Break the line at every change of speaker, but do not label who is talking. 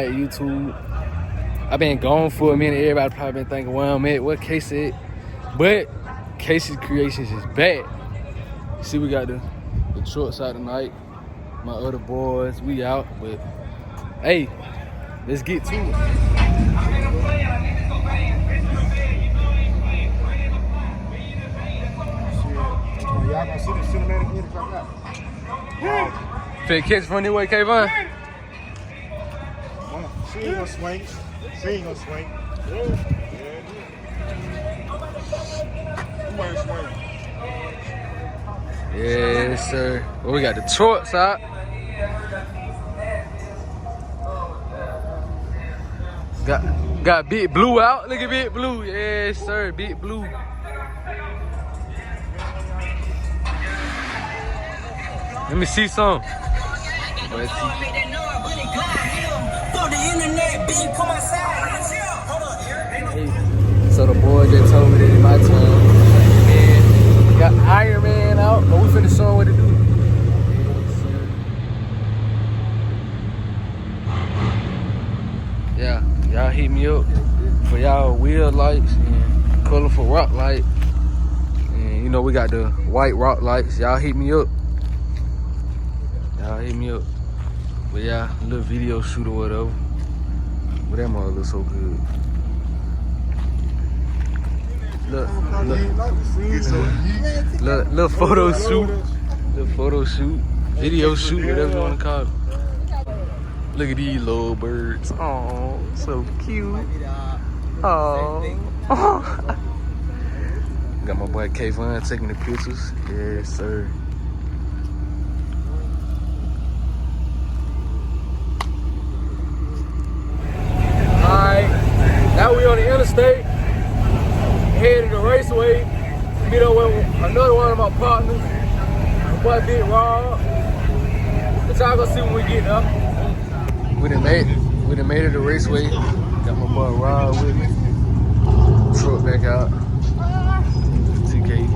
night, YouTube. I've been gone for a minute. Everybody probably been thinking where I'm at, what Casey at. But Casey's Creations is back. You see, we got the trucks out tonight. My other boys, we out. But hey, let's get to it.
Y'all gonna see the cinematic here if I got.
Finna catch from anyway, Kayvon?
She ain't gonna swing. She ain't gonna swing. Yeah. Who ain't swing?
Yes, sir. Well, we got the trucks out. Got Big Blue out. Look at Big Blue. Yes, sir. Big Blue. Let me see some. Let's see. Hey, so the boy just told me that it's my turn. Man, got Iron Man out, but we finna show him what to do. Yeah, y'all hit me up for y'all wheel lights and colorful rock light. And you know we got the white rock lights. Y'all hit me up. Y'all hit me up. But yeah, a little video shoot or whatever. But that mother looks so good. Little photo shoot. Little photo shoot. Video shoot, whatever you want to call it. Look at these little birds. Oh, so cute. Oh. Got my boy Kayvon taking the pictures. Yes, sir. Now we on the interstate, headed to the Raceway, meet up with another one of my partners, my boy Big Rob. But y'all gonna see when we get up. We done made it to the Raceway. Got my boy Rob with me. Truck back out. TK.